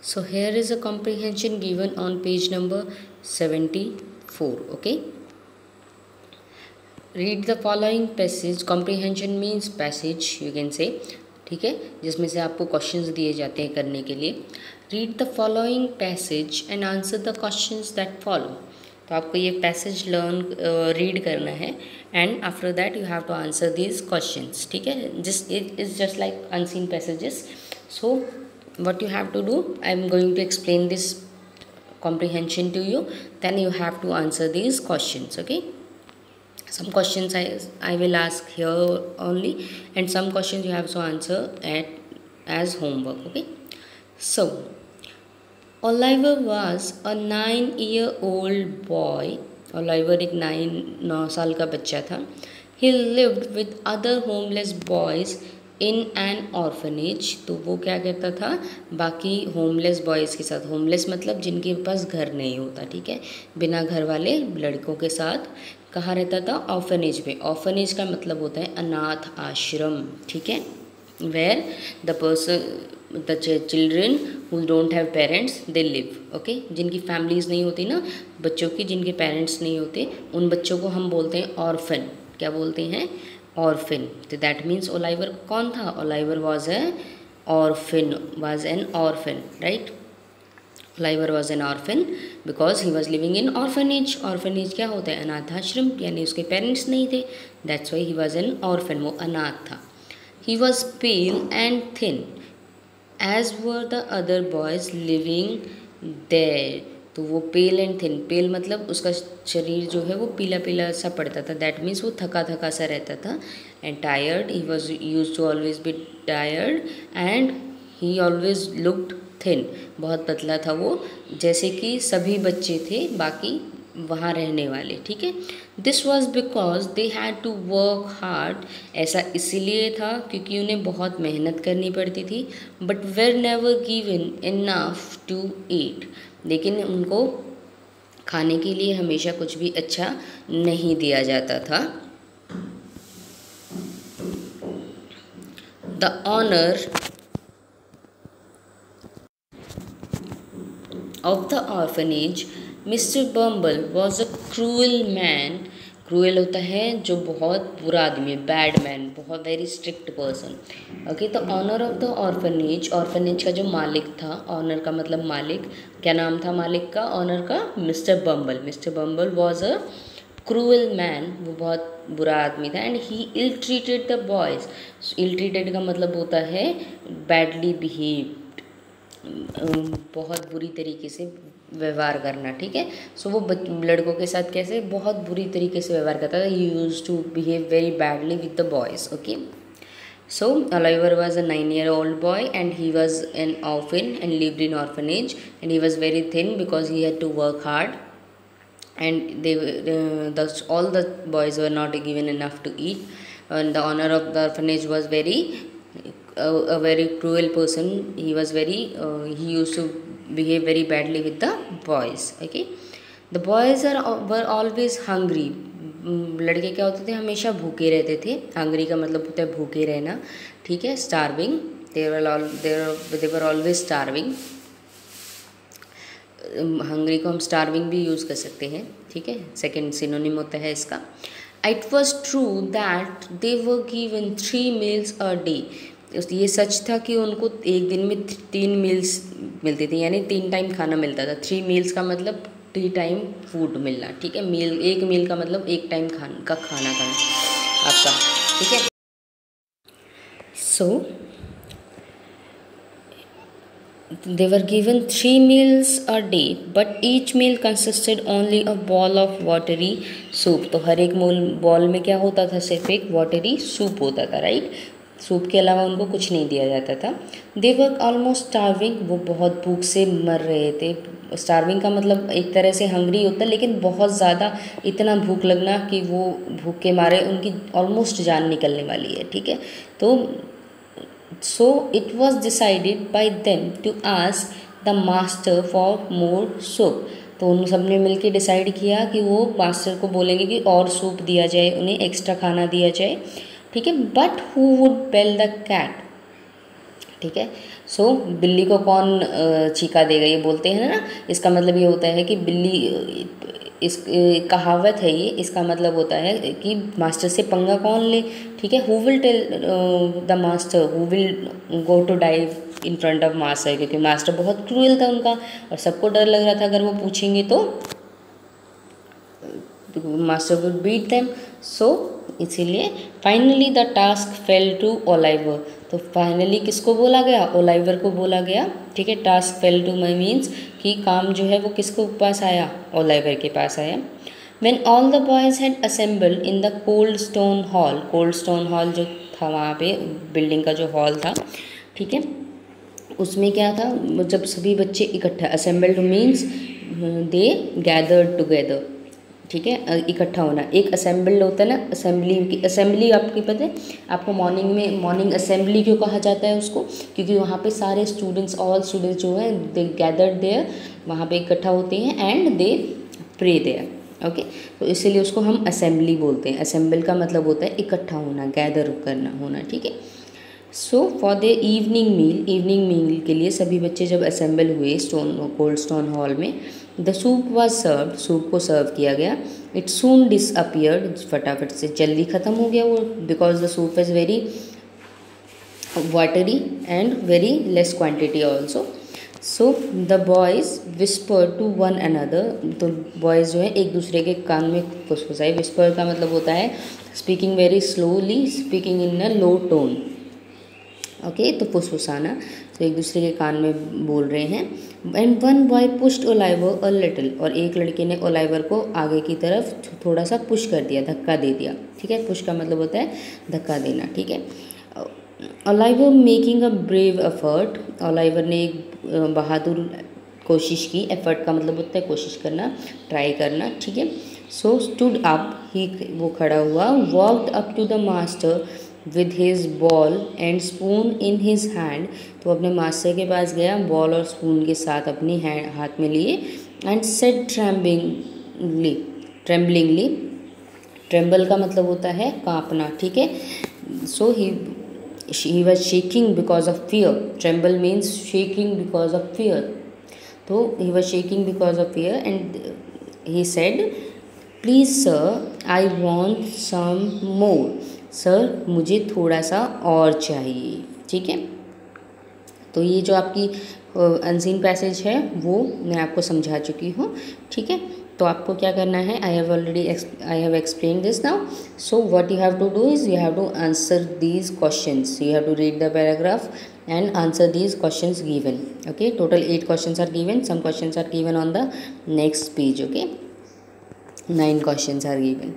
So here is a comprehension given on page number 74. Okay, read the following passage. Comprehension means passage you can say, ठीक है, जिसमें से आपको questions दिए जाते हैं करने के लिए. Read the following passage and answer the questions that follow. तो आपको ये पैसेज रीड करना है and after that you have to answer these questions. ठीक है, it is just like unseen passages. So what you have to do, I am going to explain this comprehension to you, then you have to answer these questions. Okay, some questions I will ask here only, and some questions you have to answer as homework. Okay, so Oliver was a 9-year-old boy. Oliver एक 9 साल का बच्चा था. He lived with other homeless boys in an orphanage. तो वो क्या करता था, बाकी होमलेस बॉयज़ के साथ, होमलेस मतलब जिनके पास घर नहीं होता, ठीक है, बिना घर वाले लड़कों के साथ कहाँ रहता था, ऑर्फनेज में. ऑर्फनेज का मतलब होता है अनाथ आश्रम. ठीक है, where the children who don't have parents they live. Okay, जिनकी फैमिलीज़ नहीं होती ना बच्चों की, जिनके पेरेंट्स नहीं होते, उन बच्चों को हम बोलते हैं ऑर्फन. क्या बोलते हैं, ऑर्फिन. तो दैट मीन्स ओलाइवर कौन था, Oliver was an orphan, right. Oliver was an orphan because he was living in orphanage. Orphanage क्या होता है, अनाथाश्रम, यानी उसके पेरेंट्स नहीं थे, that's why he was an orphan, वो अनाथ था. He was pale and thin as were the other boys living there. तो वो पेल एंड थिन, पेल मतलब उसका शरीर जो है वो पीला पीला सा पड़ता था, दैट मीन्स वो थका थका सा रहता था. And tired, he was use to always be tired and he always looked thin. बहुत पतला था वो, जैसे कि सभी बच्चे थे बाकी वहाँ रहने वाले. ठीक है, this was because they had to work hard. ऐसा इसीलिए था क्योंकि उन्हें बहुत मेहनत करनी पड़ती थी. But were never given enough to eat. लेकिन उनको खाने के लिए हमेशा कुछ भी अच्छा नहीं दिया जाता था. The owner of the orphanage mister Bumble was a cruel man. Cruel होता है जो बहुत बुरा आदमी, बैड मैन, बहुत वेरी स्ट्रिक्ट पर्सन. ओके, तो owner of the orphanage, orphanage का जो मालिक था, ऑनर का मतलब मालिक, क्या नाम था मालिक का, ऑनर का, mister Bumble. Mister Bumble was a cruel man, वो बहुत बुरा आदमी था. And he ill treated the boys. Ill treated का मतलब होता है बैडली बिहेव्ड, बहुत बुरी तरीके से व्यवहार करना. ठीक है, सो वो लड़कों के साथ कैसे बहुत बुरी तरीके से व्यवहार करता था. He used to behave very badly with the boys. Okay, so Oliver was a 9-year-old boy and he was an orphan and lived in orphanage, and he was very thin because he had to work hard, and all the boys were not given enough to eat. And the owner of the orphanage was a very cruel person. He was he used to behave very badly with the boys. Okay, the boys were always hungry. लड़के क्या होते थे, हमेशा भूखे रहते थे. Hungary का मतलब होता है भूखे रहना. ठीक है, starving, they were always starving. Hungary को हम स्टार्विंग भी यूज़ कर सकते हैं. ठीक है, सेकेंड सिनोनिम होता है इसका. It was true that they were given 3 meals a day. ये सच था कि उनको एक दिन में 3 meals मिलती थी, यानी 3 टाइम खाना मिलता था. 3 meals का मतलब 3 टाइम फूड मिलना. ठीक है, एक मील का मतलब एक टाइम का खाना आपका. ठीक है, सो they were given 3 meals a day, but each meal consisted only a ball of watery soup. तो हर एक बॉल में क्या होता था, सिर्फ एक वाटरी सूप होता था, राइट. सूप के अलावा उनको कुछ नहीं दिया जाता था. दे वर ऑलमोस्ट स्टार्विंग. वो बहुत भूख से मर रहे थे. स्टार्विंग का मतलब एक तरह से हंग्री होता है, लेकिन बहुत ज़्यादा इतना भूख लगना कि वो भूख के मारे उनकी ऑलमोस्ट जान निकलने वाली है. ठीक है, तो so it was decided by them to ask the master for more soup. तो उन सब ने मिल के डिसाइड किया कि वो मास्टर को बोलेंगे कि और सूप दिया जाए, उन्हें एक्स्ट्रा खाना दिया जाए. ठीक है, but who would bell the cat. ठीक है। सो बिल्ली को कौन चीका देगा, ये बोलते हैं ना, इसका मतलब ये होता है कि बिल्ली, इस कहावत है ये, इसका मतलब होता है कि मास्टर से पंगा कौन ले, ठीक है। Who will tell the master, who will go to dive in front of master, क्योंकि मास्टर बहुत क्रूएल था उनका और सबको डर लग रहा था अगर वो पूछेंगे तो master would beat them. So इसीलिए finally the task fell to Oliver, तो फाइनली किसको बोला गया, ओलाइवर को बोला गया, ठीक है। Task fell to my means कि काम जो है वो किसको पास आया, ओलाइवर के पास आया। When all the boys had assembled in the cold stone hall, cold Stone hall जो था वहाँ पे बिल्डिंग का जो हॉल था, ठीक है, उसमें क्या था, जब सभी बच्चे इकट्ठा, assembled means they gathered together, ठीक है, इकट्ठा होना। एक असेंबल्ड होता है ना, असेंबली की, असेंबली आपकी पता है आपको, मॉर्निंग में मॉर्निंग असेंबली क्यों कहा जाता है उसको, क्योंकि वहाँ पे सारे स्टूडेंट्स, ऑल स्टूडेंट्स जो है दे गैदर्ड देयर, वहाँ पे इकट्ठा होते हैं, and they pray there, okay. तो इसीलिए उसको हम असेंबली बोलते हैं। असेंबल का मतलब होता है इकट्ठा होना, गैदर करना, होना, ठीक है। So for the evening meal, evening meal के लिए सभी बच्चे जब असेंबल हुए कोल्ड स्टोन हॉल में, the soup was serve, soup को सर्व किया गया। इट सून डिसअपियर्ड, फटाफट से जल्दी ख़त्म हो गया वो, because the soup is very watery and very less quantity also. So the boys whisper to one another, तो बॉयज़ जो है एक दूसरे के कान में फुसफुसाए। विस्पर का मतलब होता है speaking very slowly, speaking in a low tone, okay. तो फुसफुसाना, तो एक दूसरे के कान में बोल रहे हैं। And one boy pushed Oliver a little, और एक लड़के ने ओलाइवर को आगे की तरफ थोड़ा सा पुश कर दिया, धक्का दे दिया, ठीक है। पुश का मतलब होता है धक्का देना, ठीक है। ओलाइवर मेकिंग अ ब्रेव एफर्ट, ओलाइवर ने एक बहादुर कोशिश की, एफर्ट का मतलब होता है कोशिश करना, ट्राई करना, ठीक है। सो स्टूड अप, ही, वो खड़ा हुआ। Walked up to the master with his ball and spoon in his hand, तो अपने मास्टर के पास गया, बॉल और स्पून के साथ अपनी हाथ में लिए। एंड सेड ट्रेम्बलिंगली, ट्रेम्बलिंगली, ट्रेम्बल का मतलब होता है कांपना, ठीक है। सो he was shaking because of fear, tremble means shaking because of fear, तो he was shaking because of fear and he said, please sir I want some more, sir मुझे थोड़ा सा और चाहिए, ठीक है। तो ये जो आपकी अनसीन पैसेज है वो मैं आपको समझा चुकी हूँ, ठीक है। तो आपको क्या करना है, I have explain this now. So what you have to do is you have to answer these questions, you have to read the paragraph and answer these questions given, okay। total 8 questions are given, some questions are given on the next page, okay, 9 questions are given।